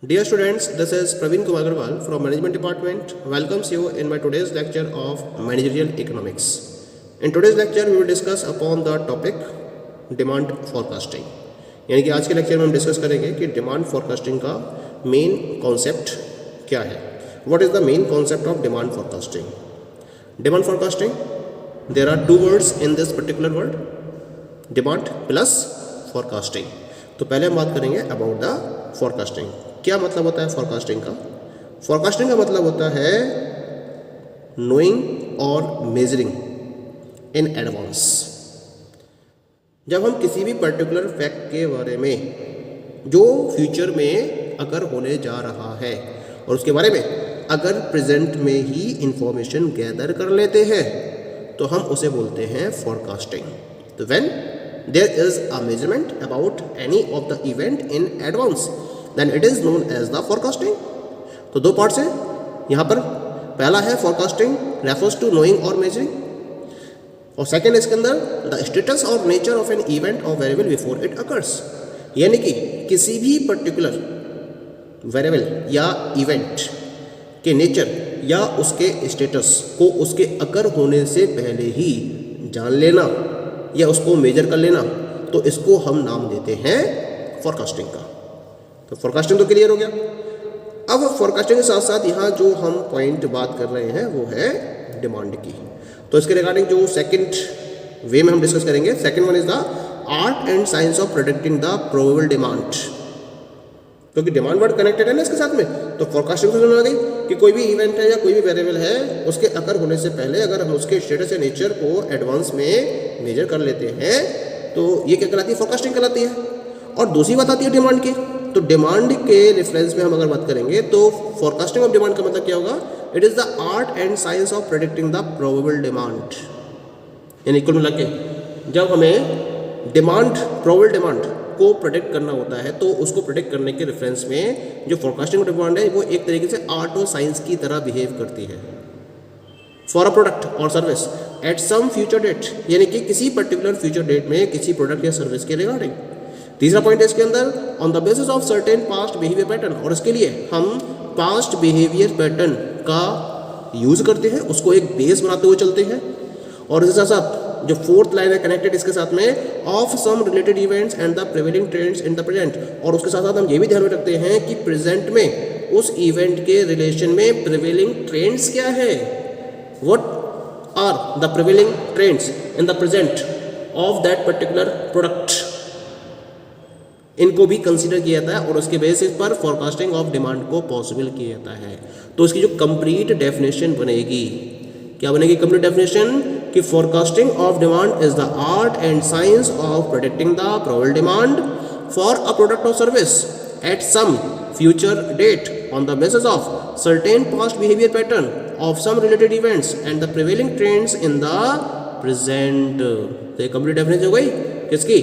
Dear students, this is Praveen Kumar Agarwal from Management Department. Welcomes you in my today's lecture of Managerial Economics. In today's lecture, we will discuss upon the topic demand forecasting. यानी कि आज के lecture में हम discuss करेंगे कि demand forecasting का main concept क्या है. What is the main concept of demand forecasting? Demand forecasting, there are two words in this particular word, demand plus forecasting. तो पहले हम बात करेंगे अबाउट द फोरकास्टिंग. क्या मतलब होता है फोरकास्टिंग का? फोरकास्टिंग का मतलब होता है नोइंग और मेजरिंग इन एडवांस. जब हम किसी भी पर्टिकुलर फैक्ट के बारे में जो फ्यूचर में अगर होने जा रहा है और उसके बारे में अगर प्रेजेंट में ही इंफॉर्मेशन गैदर कर लेते हैं तो हम उसे बोलते हैं फोरकास्टिंग. तो when there is a measurement about any of the event in advance then it is known as the forecasting. तो दो पार्ट्स हैं यहाँ पर. पहला है forecasting refers to knowing or measuring, और सेकेंड इसके अंदर the status or nature of an event or variable before it occurs. यानी कि किसी भी पर्टिकुलर वेरिएबल या इवेंट के नेचर या उसके स्टेटस को उसके अकर होने से पहले ही जान लेना या उसको मेजर कर लेना, तो इसको हम नाम देते हैं फोरकास्टिंग का. तो फोरकास्टिंग तो क्लियर हो गया. अब फोरकास्टिंग के साथ साथ यहाँ जो हम पॉइंट बात कर रहे हैं वो है डिमांड की. तो इसके रिगार्डिंग जो सेकंड वे में हम डिस्कस करेंगे, second one is the art and science of predicting the probable demand. क्योंकि डिमांड वर्ड कनेक्टेड है ना इसके साथ में, तो फोरकास्टिंग तो समझ आ गई कि कोई भी इवेंट है या कोई भी वेरिएबल है उसके अकर होने से पहले अगर हम उसके स्टेटस या नेचर को एडवांस में मेजर कर लेते हैं तो ये क्या कहलाती है? फोरकास्टिंग कहलाती है. और दूसरी बात आती है डिमांड की. तो डिमांड के रेफरेंस में हम अगर बात करेंगे तो फोरकास्टिंग ऑफ डिमांड का मतलब क्या होगा? It is the art and science of predicting the probable demand. यानी कुल मिला के जब हमें डिमांड प्रोबेबल डिमांड को प्रेडिक्ट करना होता है तो उसको प्रेडिक्ट करने के रेफरेंस में जो फोरकास्टिंग ऑफ डिमांड है वो एक तरीके से आर्ट और साइंस की तरह बिहेव करती है. फॉर अ प्रोडक्ट और service at some future date, यानी कि किसी पर्टिकुलर फ्यूचर डेट में किसी प्रोडक्ट या सर्विस के रिगार्डिंग. तीसरा पॉइंट है इसके अंदर on the basis of certain past behaviour pattern, और इसके लिए हम पास्ट बिहेवियर पैटर्न का यूज करते हैं, उसको एक बेस बनाते हुए चलते हैं. और इसके साथ साथ जो फोर्थ लाइन है कनेक्टेड इसके साथ में of some related events and the prevailing trends in the present, और उसके साथ साथ हम ये भी ध्यान में रखते हैं कि प्रेजेंट में उस इवेंट के रिलेशन में प्रिवेलिंग ट्रेंड्स क्या है. What are the prevailing trends in the present of that particular product, इनको भी कंसीडर किया जाता है और उसके बेसिस पर फोरकास्टिंग ऑफ डिमांड को पॉसिबल किया जाता है. तो इसकी जो कंप्लीट डेफिनेशन बनेगी, क्या बनेगी कंप्लीट डेफिनेशन? कि forecasting of demand is the art and science of predicting the probable demand for a product और service at some future date on the basis of certain past behaviour pattern of some related events and the prevailing trends in the present. तो ये complete definition हो गई किसकी?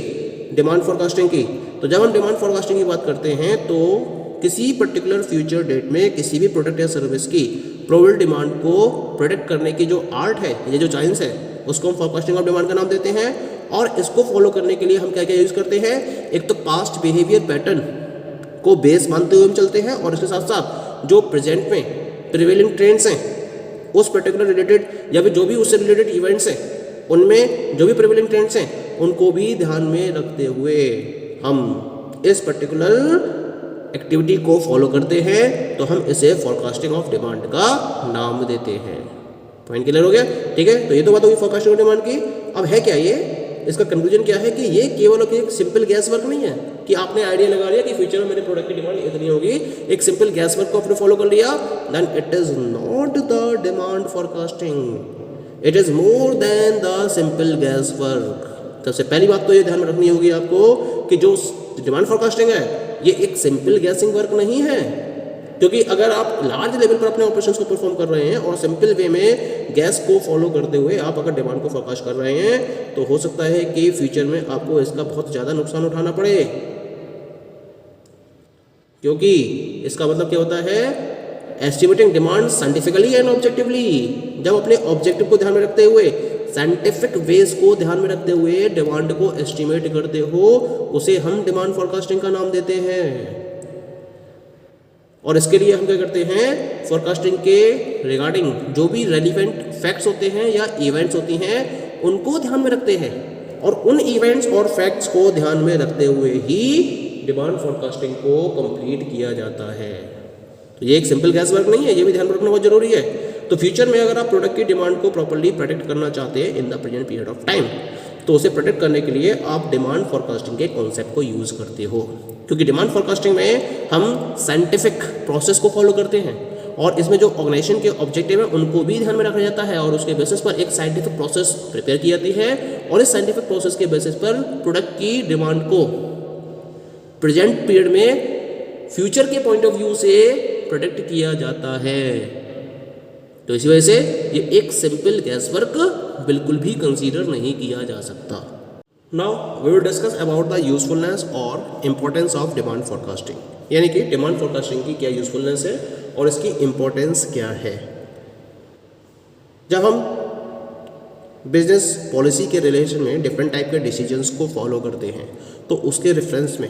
Demand forecasting की. तो जब हम डिमांड फोरकास्टिंग की बात करते हैं तो किसी पर्टिकुलर फ्यूचर डेट में किसी भी प्रोडक्ट या सर्विस की प्रोबेबल डिमांड को प्रेडिक्ट करने की जो आर्ट है, ये जो साइंस है, उसको हम फोरकास्टिंग ऑफ डिमांड का नाम देते हैं. और इसको फॉलो करने के लिए हम क्या क्या यूज करते हैं? एक तो पास्ट बिहेवियर पैटर्न को बेस मानते हुए हम चलते हैं, और इसके साथ साथ जो प्रेजेंट में प्रिवेलिंग ट्रेंड्स हैं उस पर्टिकुलर रिलेटेड या फिर जो भी उससे रिलेटेड इवेंट्स हैं उनमें जो भी प्रिवेलिंग ट्रेंड्स हैं उनको भी ध्यान में रखते हुए हम इस पर्टिकुलर एक्टिविटी को फॉलो करते हैं, तो हम इसे फोरकास्टिंग ऑफ डिमांड का नाम देते हैं. पॉइंट क्लियर हो गया? ठीक है. तो ये तो बात होगी फोरकास्टिंग ऑफ डिमांड की. अब है क्या ये? इसका कंक्लूजन क्या है कि ये केवल एक सिंपल गैस वर्क नहीं है कि आपने आइडिया लगा लिया कि फ्यूचर में मेरे प्रोडक्ट की डिमांड इतनी होगी, एक सिंपल गैस वर्क को आपने फॉलो कर लिया, then it is not the demand forecasting, it is more than the simple guesswork. सबसे पहली बात तो ये ध्यान में रखनी होगी आपको कि जो डिमांड फोरकास्टिंग है ये एक सिंपल गैसिंग वर्क नहीं है. क्योंकि अगर आप लार्ज लेवल पर अपने ऑपरेशंस को परफॉर्म कर रहे हैं और सिंपल वे में गैस को फॉलो करते हुए आप अगर डिमांड को फोरकास्ट कर रहे हैं तो हो सकता है कि फ्यूचर में आपको इसका बहुत ज़्यादा नुकसान उठाना पड़े. क्योंकि इसका मतलब क्या होता है? Estimating demand scientifically and objectively. जब अपने ऑब्जेक्टिव को ध्यान में रखते हुए, साइंटिफिक वेज को ध्यान में रखते हुए डिमांड को एस्टिमेट करते हो, उसे हम डिमांड फोरकास्टिंग का नाम देते हैं. और इसके लिए हम क्या करते हैं, फोरकास्टिंग के रिगार्डिंग जो भी रेलिवेंट फैक्ट्स होते हैं या इवेंट्स होती हैं उनको ध्यान में रखते हैं, और उन इवेंट्स और फैक्ट्स को ध्यान में रखते हुए ही डिमांड फोरकास्टिंग को कंप्लीट किया जाता है। तो ये एक सिंपल गैस वर्क नहीं है, ये भी ध्यान रखना बहुत जरूरी है। तो फ्यूचर में अगर आप प्रोडक्ट की डिमांड को प्रॉपर्ली प्रेडिक्ट करना चाहते हैं इन the present period of time, तो उसे प्रेडिक्ट करने के लिए आप डिमांड फोरकास्टिंग के कॉन्सेप्ट को यूज़ करते हो, क्योंकि डिमांड फोरकास्टिंग में हम साइंटिफिक प्रोसेस को फॉलो करते हैं और इसमें जो ऑर्गेनाइजेशन के ऑब्जेक्टिव है उनको भी ध्यान में रखा जाता है और उसके बेसिस पर एक साइंटिफिक प्रोसेस प्रिपेयर की जाती है और इस साइंटिफिक प्रोसेस के बेसिस पर प्रोडक्ट की डिमांड को प्रेजेंट पीरियड में फ्यूचर के पॉइंट ऑफ व्यू से प्रेडिक्ट किया जाता है। तो इसी वजह से ये एक सिंपल गैस वर्क बिल्कुल भी कंसीडर नहीं किया जा सकता। Now we will discuss about the usefulness और इम्पोर्टेंस ऑफ डिमांड फोरकास्टिंग, यानी कि डिमांड फोरकास्टिंग की क्या यूजफुलनेस है और इसकी इम्पोर्टेंस क्या है। जब हम बिजनेस पॉलिसी के रिलेशन में डिफरेंट टाइप के डिसीजंस को फॉलो करते हैं तो उसके रेफरेंस में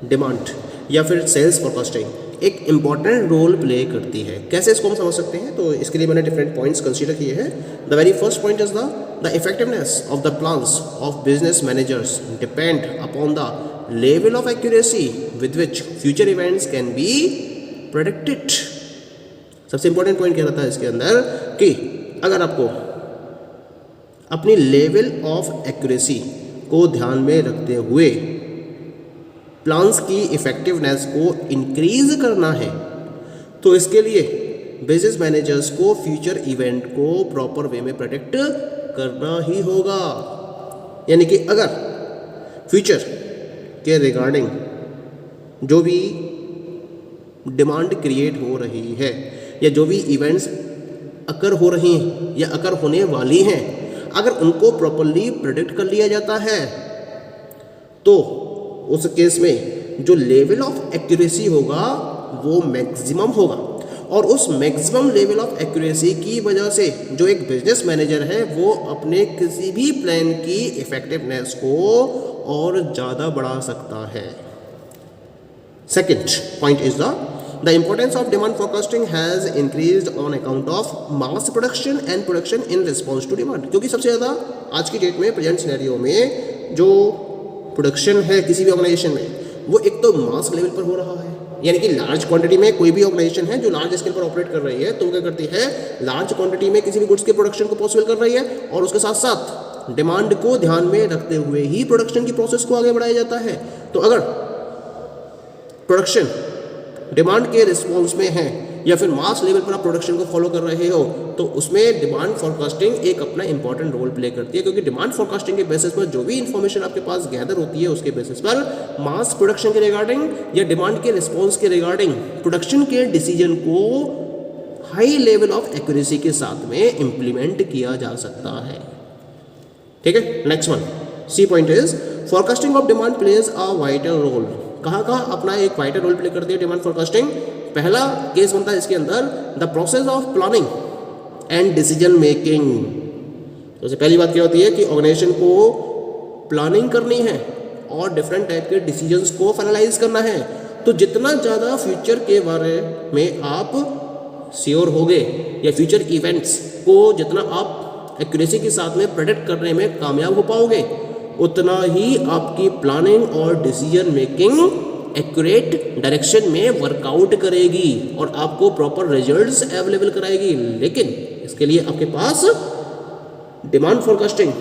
डिमांड या फिर सेल्स फोरकास्टिंग एक इम्पॉर्टेंट रोल प्ले करती है। कैसे इसको हम समझ सकते हैं, तो इसके लिए मैंने डिफरेंट पॉइंट्स कंसीडर किए हैं। The very first point is the effectiveness of the plans of business managers depend upon the level of accuracy with which future events can be predicted. सबसे इंपॉर्टेंट पॉइंट क्या रहता है इसके अंदर कि अगर आपको अपनी लेवल ऑफ एक्यूरेसी को ध्यान में रखते हुए प्लान्स की इफेक्टिवनेस को इंक्रीज करना है तो इसके लिए बिजनेस मैनेजर्स को फ्यूचर इवेंट को प्रॉपर वे में प्रेडिक्ट करना ही होगा। यानी कि अगर फ्यूचर के रिगार्डिंग जो भी डिमांड क्रिएट हो रही है या जो भी इवेंट्स अकर हो रही हैं या अकर होने वाली हैं, अगर उनको प्रॉपरली प्रेडिक्ट कर लिया जाता है तो उस केस में जो लेवल ऑफ एक्यूरेसी होगा वो मैक्सिमम होगा और उस मैक्सिमम लेवल ऑफ एक्यूरेसी की वजह से जो एक बिजनेस मैनेजर है वो अपने किसी भी प्लान की इफेक्टिवनेस को और ज़्यादा बढ़ा सकता है। Second point is the importance of demand forecasting has increased on account of mass production and production in response to demand, क्योंकि सबसे ज़्यादा आज की डेट में प्रेजेंट सिनेरियो में जो प्रोडक्शन है किसी भी ऑर्गेनाइजेशन में वो एक तो मास लेवल पर हो रहा है, यानी कि लार्ज क्वांटिटी में कोई भी ऑर्गेनाइजेशन है जो लार्ज स्केल पर ऑपरेट कर रही है तो क्या करती है, लार्ज क्वांटिटी में किसी भी गुड्स के प्रोडक्शन को पॉसिबल कर रही है और उसके साथ साथ डिमांड को ध्यान में रखते हुए ही प्रोडक्शन की प्रोसेस को आगे बढ़ाया जाता है। तो अगर प्रोडक्शन डिमांड के रिस्पॉन्स में है या फिर मास लेवल पर आप प्रोडक्शन को फॉलो कर रहे हो तो उसमें डिमांड फोरकास्टिंग एक अपना इंपॉर्टेंट रोल प्ले करती है, क्योंकि डिमांड फोरकास्टिंग के बेसिस पर जो भी इंफॉर्मेशन आपके पास गैदर होती है उसके बेसिस पर मास प्रोडक्शन के रिगार्डिंग या डिमांड के रिस्पॉन्स के रिगार्डिंग प्रोडक्शन के डिसीजन को हाई लेवल ऑफ एक्यूरेसी के साथ में इम्प्लीमेंट किया जा सकता है। ठीक है, next one C point is forecasting of demand plays a vital role. कहाँ अपना एक वाइटल रोल प्ले करती है डिमांड फोरकास्टिंग। पहला केस बनता है इसके अंदर the process of planning and decision making. तो पहली बात क्या होती है कि ऑर्गेनाइजेशन को प्लानिंग करनी है और डिफरेंट टाइप के डिसीजंस को फाइनलाइज करना है। तो जितना ज़्यादा फ्यूचर के बारे में आप श्योर होगे या फ्यूचर इवेंट्स को जितना आप एक्यूरेसी के साथ में प्रेडिक्ट करने में कामयाब हो पाओगे उतना ही आपकी प्लानिंग और डिसीजन मेकिंग एक्यूरेट डायरेक्शन में वर्कआउट करेगी और आपको प्रॉपर रिजल्ट्स अवेलेबल कराएगी। लेकिन इसके लिए आपके पास डिमांड फोरकास्टिंग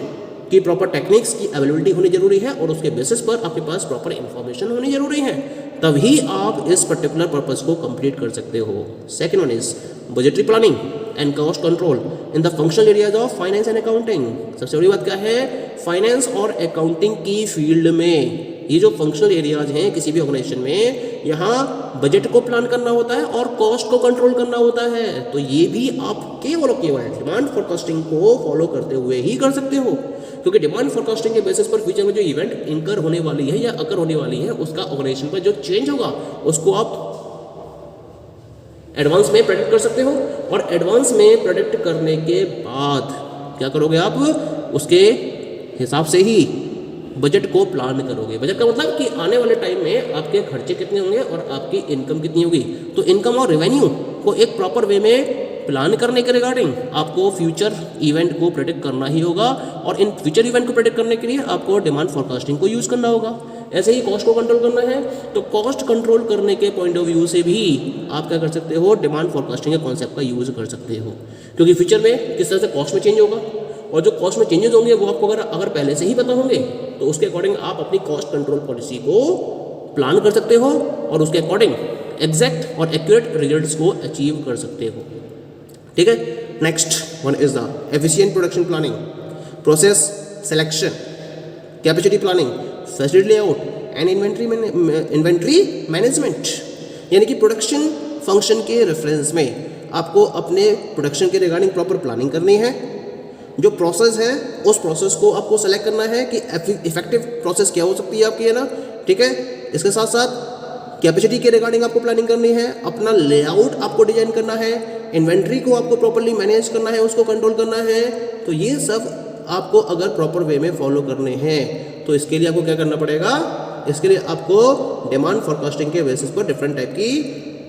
की प्रॉपर टेक्निक्स की अवेलेबिलिटी होनी जरूरी है और उसके बेसिस पर आपके पास प्रॉपर इंफॉर्मेशन होनी जरूरी है, तभी आप इस पर्टिकुलर पर्पस को कंप्लीट कर सकते हो। Second one is budgetary planning and cost control in the functional areas of finance and accounting. सबसे बड़ी बात क्या है, फाइनेंस और अकाउंटिंग की फील्ड में ये जो फंक्शनल एरियाज हैं किसी भी ऑर्गेनाइजेशन में, यहाँ बजट को प्लान करना होता है और कॉस्ट को कंट्रोल करना होता है। तो ये भी आप केवल और केवल डिमांड फोरकास्टिंग को फॉलो करते हुए ही कर सकते हो, क्योंकि डिमांड फोरकास्टिंग के बेसिस पर फ्यूचर में जो इवेंट इंकर होने वाली है या अकर होने वाली है उसका ऑर्गेनाइजेशन पर जो चेंज होगा उसको आप एडवांस में प्रेडिक्ट कर सकते हो और एडवांस में प्रेडिक्ट करने के बाद क्या करोगे आप, उसके हिसाब से ही बजट को प्लान करोगे। बजट का मतलब कि आने वाले टाइम में आपके खर्चे कितने होंगे और आपकी इनकम कितनी होगी। तो इनकम और रेवेन्यू को एक प्रॉपर वे में प्लान करने के रिगार्डिंग आपको फ्यूचर इवेंट को प्रेडिक्ट करना ही होगा, और इन फ्यूचर इवेंट को प्रेडिक्ट करने के लिए आपको डिमांड फोरकास्टिंग को यूज़ करना होगा। ऐसे ही कॉस्ट को कंट्रोल करना है, तो कॉस्ट कंट्रोल करने के पॉइंट ऑफ व्यू से भी आप क्या कर सकते हो, डिमांड फोरकास्टिंग के कॉन्सेप्ट का यूज़ कर सकते हो, क्योंकि फ्यूचर में किस तरह से कॉस्ट में चेंज होगा, और जो कॉस्ट में चेंजेस होंगे वो आपको अगर पहले से ही पता होंगे तो उसके अकॉर्डिंग आप अपनी कॉस्ट कंट्रोल पॉलिसी को प्लान कर सकते हो और उसके अकॉर्डिंग एग्जैक्ट और एक्यूरेट रिजल्ट्स को अचीव कर सकते हो। ठीक है, next one is the efficient production planning, process selection, capacity planning, facility layout and inventory management. यानी कि प्रोडक्शन फंक्शन के रेफरेंस में आपको अपने प्रोडक्शन के रिगार्डिंग प्रॉपर प्लानिंग करनी है। जो प्रोसेस है उस प्रोसेस को आपको सेलेक्ट करना है कि इफेक्टिव प्रोसेस क्या हो सकती है आपकी, है ना। ठीक है, इसके साथ साथ कैपेसिटी के रिगार्डिंग आपको प्लानिंग करनी है, अपना लेआउट आपको डिजाइन करना है, इन्वेंट्री को आपको प्रॉपर्ली मैनेज करना है, उसको कंट्रोल करना है। तो ये सब आपको अगर प्रॉपर वे में फॉलो करने हैं तो इसके लिए आपको क्या करना पड़ेगा, इसके लिए आपको डिमांड फोरकास्टिंग के बेसिस पर डिफरेंट टाइप की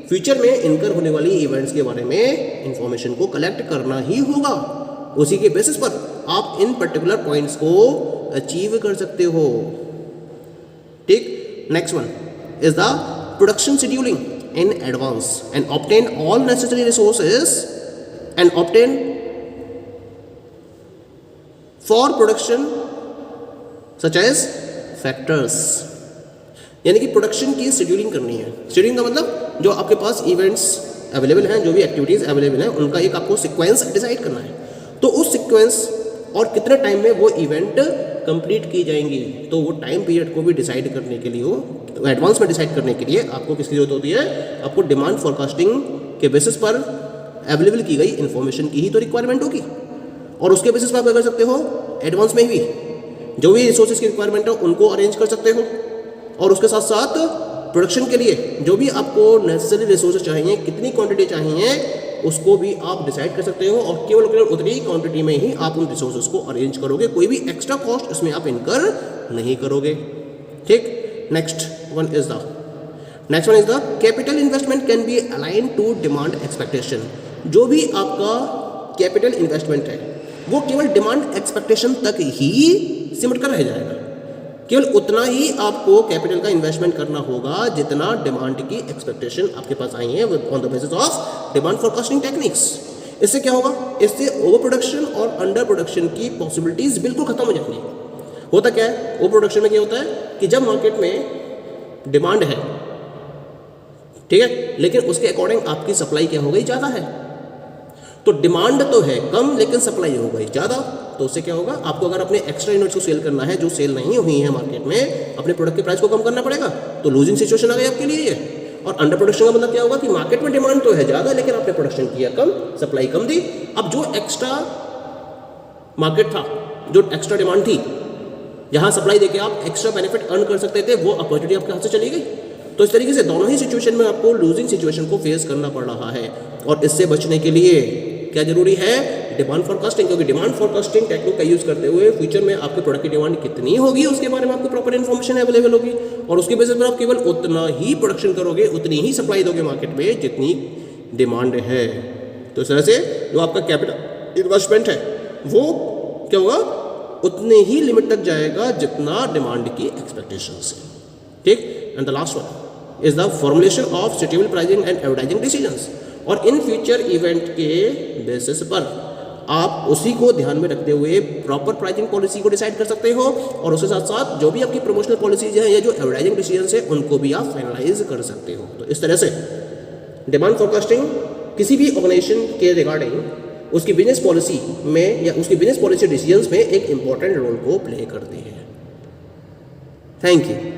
फ्यूचर में इनकर होने वाली इवेंट्स के बारे में इंफॉर्मेशन को कलेक्ट करना ही होगा। उसी के बेसिस पर आप इन पर्टिकुलर पॉइंट्स को अचीव कर सकते हो। ठीक, next one is the production scheduling in advance and obtain all necessary resources and obtain for production such as factors. यानी कि प्रोडक्शन की शेड्यूलिंग करनी है। शेड्यूलिंग का मतलब जो आपके पास इवेंट्स अवेलेबल हैं, जो भी एक्टिविटीज़ अवेलेबल हैं, उनका एक आपको सीक्वेंस डिसाइड करना है। तो उस सीक्वेंस और कितने टाइम में वो इवेंट कंप्लीट की जाएंगी, तो वो टाइम पीरियड को भी डिसाइड करने के लिए, वो एडवांस में डिसाइड करने के लिए आपको किसकी जरूरत होती है, आपको डिमांड फोरकास्टिंग के बेसिस पर अवेलेबल की गई इन्फॉर्मेशन की ही तो रिक्वायरमेंट होगी। और उसके बेसिस पर आप क्या कर सकते हो, एडवांस में भी जो भी रिसोर्सेज की रिक्वायरमेंट है उनको अरेंज कर सकते हो, और उसके साथ साथ प्रोडक्शन के लिए जो भी आपको नेसेसरी रिसोर्सेज चाहिए, कितनी क्वांटिटी चाहिए, उसको भी आप डिसाइड कर सकते हो, और केवल उतनी ही क्वांटिटी में ही आप उन रिसोर्सेज को अरेंज करोगे। कोई भी एक्स्ट्रा कॉस्ट इसमें आप इनकर नहीं करोगे। ठीक, next one is the capital investment can be align to demand expectation. जो भी आपका कैपिटल इन्वेस्टमेंट है वो केवल डिमांड एक्सपेक्टेशन तक ही सिमट कर रह जाएगा। केवल उतना ही आपको कैपिटल का इन्वेस्टमेंट करना होगा जितना डिमांड की एक्सपेक्टेशन आपके पास आई है on the basis of demand forecasting techniques. इससे क्या होगा, इससे ओवर प्रोडक्शन और अंडर प्रोडक्शन की पॉसिबिलिटीज बिल्कुल खत्म हो जाती है। होता क्या है, ओवर प्रोडक्शन में क्या होता है कि जब मार्केट में डिमांड है, ठीक है, लेकिन उसके अकॉर्डिंग आपकी सप्लाई क्या हो गई, ज़्यादा है। तो डिमांड तो है कम लेकिन सप्लाई हो गई ज़्यादा, तो उससे क्या होगा, आपको अगर अपने एक्स्ट्रा यूनिट्स को सेल करना है जो सेल नहीं हुई है मार्केट में, अपने प्रोडक्ट के प्राइस को कम करना पड़ेगा। तो लूजिंग सिचुएशन आ गई आपके लिए ये। और अंडर प्रोडक्शन का मतलब क्या होगा कि मार्केट में डिमांड तो है ज़्यादा लेकिन आपने प्रोडक्शन किया कम, सप्लाई कम दी। अब जो एक्स्ट्रा मार्केट था, जो एक्स्ट्रा डिमांड थी, जहाँ सप्लाई देके आप एक्स्ट्रा बेनिफिट अर्न कर सकते थे, वो अपॉर्चुनिटी आपके हाथ से चली गई। तो इस तरीके से दोनों ही सिचुएशन में आपको लूजिंग सिचुएशन को फेस करना पड़ रहा है। और इससे बचने के लिए क्या जरूरी है, डिमांड फोरकास्टिंग, क्योंकि डिमांड फोरकास्टिंग टेक्निक का यूज करते हुए फ्यूचर में आपके प्रोडक्ट की डिमांड कितनी होगी उसके बारे में आपको प्रॉपर इन्फॉर्मेशन अवेलेबल होगी, और उसके बेसिस पर आप केवल उतना ही प्रोडक्शन करोगे, उतनी ही सप्लाई दोगे मार्केट में जितनी डिमांड है। तो इस तरह से जो आपका कैपिटल इन्वेस्टमेंट है वो क्या होगा, उतने ही लिमिट तक जाएगा जितना डिमांड की एक्सपेक्टेशन है। ठीक, and the last one is the formulation of suitable pricing and advertising decisions. और इन फ्यूचर इवेंट के बेसिस पर आप उसी को ध्यान में रखते हुए प्रॉपर प्राइसिंग पॉलिसी को डिसाइड कर सकते हो, और उसके साथ साथ जो भी आपकी प्रमोशनल पॉलिसीज हैं या जो एडवर्टाइजिंग डिसीजंस है उनको भी आप फाइनलाइज कर सकते हो। तो इस तरह से डिमांड फोरकास्टिंग किसी भी ऑर्गेनाइजेशन के रिगार्डिंग उसकी बिजनेस पॉलिसी में या उसकी बिजनेस पॉलिसी डिसीजंस में एक इंपॉर्टेंट रोल को प्ले करती है। Thank you.